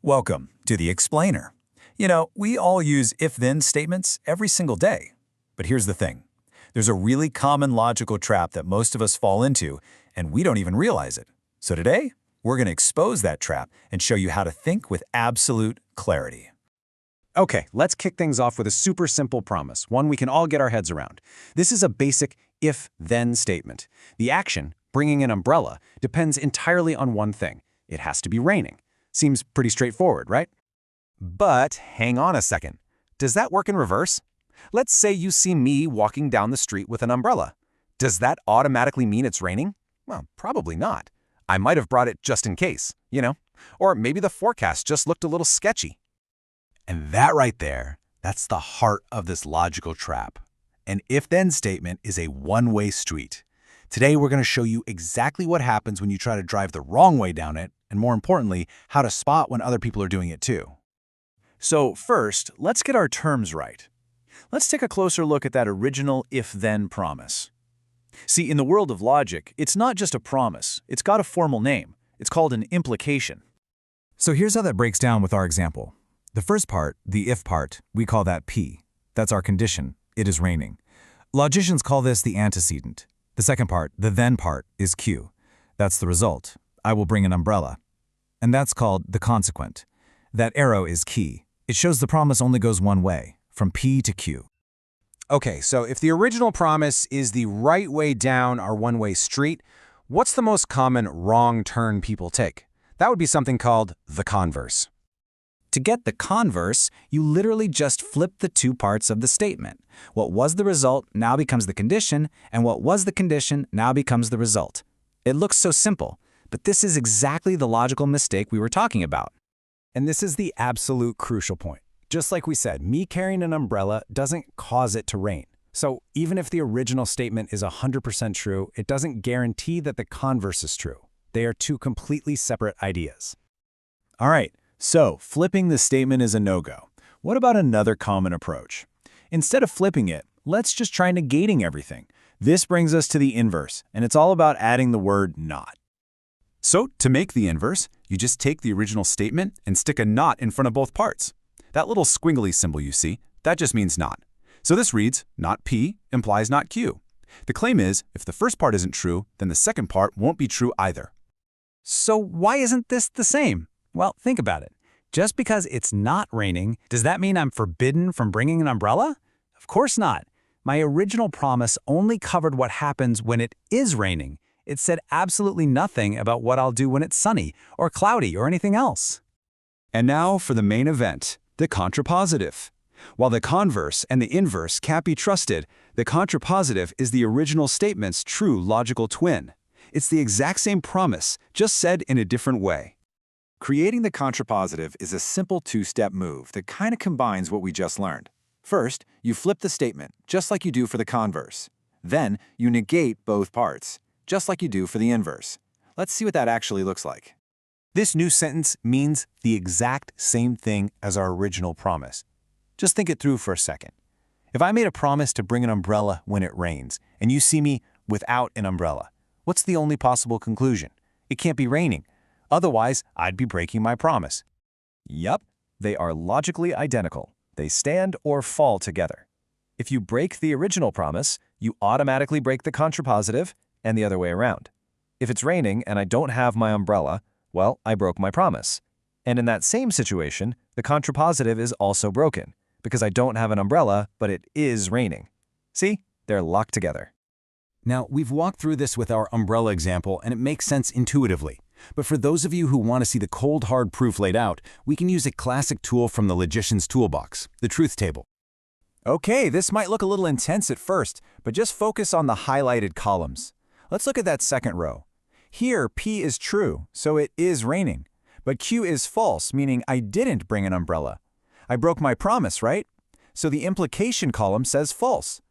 Welcome to the Explainer. We all use if-then statements every single day. But here's the thing. There's a really common logical trap that most of us fall into, and we don't even realize it. So today, we're going to expose that trap and show you how to think with absolute clarity. Okay, let's kick things off with a super simple promise, one we can all get our heads around. This is a basic if-then statement. The action, bringing an umbrella, depends entirely on one thing. It has to be raining. Seems pretty straightforward, right? But hang on a second. Does that work in reverse? Let's say you see me walking down the street with an umbrella. Does that automatically mean it's raining? Well, probably not. I might have brought it just in case, Or maybe the forecast just looked a little sketchy. And that right there, that's the heart of this logical trap. An if-then statement is a one-way street. Today, we're going to show you exactly what happens when you try to drive the wrong way down it, and more importantly, how to spot when other people are doing it too. So first, let's get our terms right. Let's take a closer look at that original if-then promise. See, in the world of logic, it's not just a promise. It's got a formal name. It's called an implication. So here's how that breaks down with our example. The first part, the if part, we call that P. That's our condition. It is raining. Logicians call this the antecedent. The second part, the then part, is Q. That's the result. I will bring an umbrella. And that's called the consequent. That arrow is key. It shows the promise only goes one way, from P to Q. Okay, so if the original promise is the right way down our one-way street, what's the most common wrong turn people take? That would be something called the converse. To get the converse, you literally just flip the two parts of the statement. What was the result now becomes the condition, and what was the condition now becomes the result. It looks so simple, but this is exactly the logical mistake we were talking about. And this is the absolute crucial point. Just like we said, me carrying an umbrella doesn't cause it to rain. So even if the original statement is 100% true, it doesn't guarantee that the converse is true. They are two completely separate ideas. All right. So, flipping the statement is a no-go. What about another common approach? Instead of flipping it, let's just try negating everything. This brings us to the inverse, and it's all about adding the word not. So, to make the inverse, you just take the original statement and stick a not in front of both parts. That little squiggly symbol you see, that just means not. So this reads, not P implies not Q. The claim is, if the first part isn't true, then the second part won't be true either. So why isn't this the same? Well, think about it. Just because it's not raining, does that mean I'm forbidden from bringing an umbrella? Of course not. My original promise only covered what happens when it is raining. It said absolutely nothing about what I'll do when it's sunny or cloudy or anything else. And now for the main event, the contrapositive. While the converse and the inverse can't be trusted, the contrapositive is the original statement's true logical twin. It's the exact same promise, just said in a different way. Creating the contrapositive is a simple two-step move that kind of combines what we just learned. First, you flip the statement, just like you do for the converse. Then, you negate both parts, just like you do for the inverse. Let's see what that actually looks like. This new sentence means the exact same thing as our original promise. Just think it through for a second. If I made a promise to bring an umbrella when it rains, and you see me without an umbrella, what's the only possible conclusion? It can't be raining. Otherwise, I'd be breaking my promise. Yup, they are logically identical. They stand or fall together. If you break the original promise, you automatically break the contrapositive, and the other way around. If it's raining and I don't have my umbrella, well, I broke my promise. And in that same situation, the contrapositive is also broken, because I don't have an umbrella, but it is raining. See? They're locked together. Now, we've walked through this with our umbrella example, and it makes sense intuitively. But for those of you who want to see the cold, hard proof laid out, we can use a classic tool from the logician's toolbox, the truth table. Okay, this might look a little intense at first, but just focus on the highlighted columns. Let's look at that second row. Here, P is true, so it is raining. But Q is false, meaning I didn't bring an umbrella. I broke my promise, right? So the implication column says false.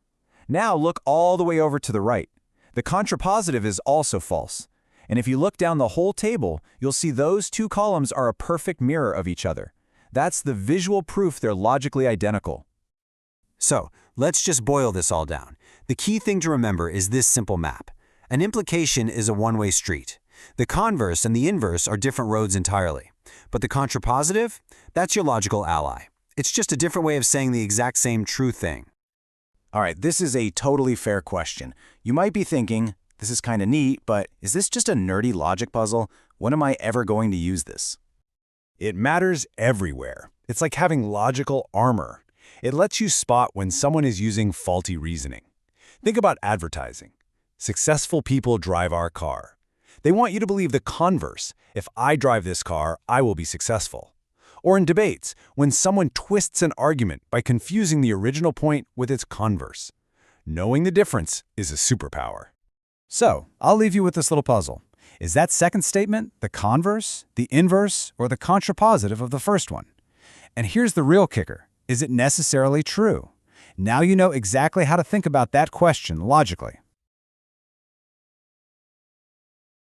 Now look all the way over to the right. The contrapositive is also false. And if you look down the whole table, you'll see those two columns are a perfect mirror of each other. That's the visual proof they're logically identical. So, let's just boil this all down. The key thing to remember is this simple map. An implication is a one-way street. The converse and the inverse are different roads entirely. But the contrapositive? That's your logical ally. It's just a different way of saying the exact same true thing. All right, this is a totally fair question. You might be thinking, this is kind of neat, but is this just a nerdy logic puzzle? When am I ever going to use this? It matters everywhere. It's like having logical armor. It lets you spot when someone is using faulty reasoning. Think about advertising. Successful people drive our car. They want you to believe the converse. If I drive this car, I will be successful. Or in debates, when someone twists an argument by confusing the original point with its converse. Knowing the difference is a superpower. So, I'll leave you with this little puzzle. Is that second statement the converse, the inverse, or the contrapositive of the first one? And here's the real kicker. Is it necessarily true? Now you know exactly how to think about that question logically.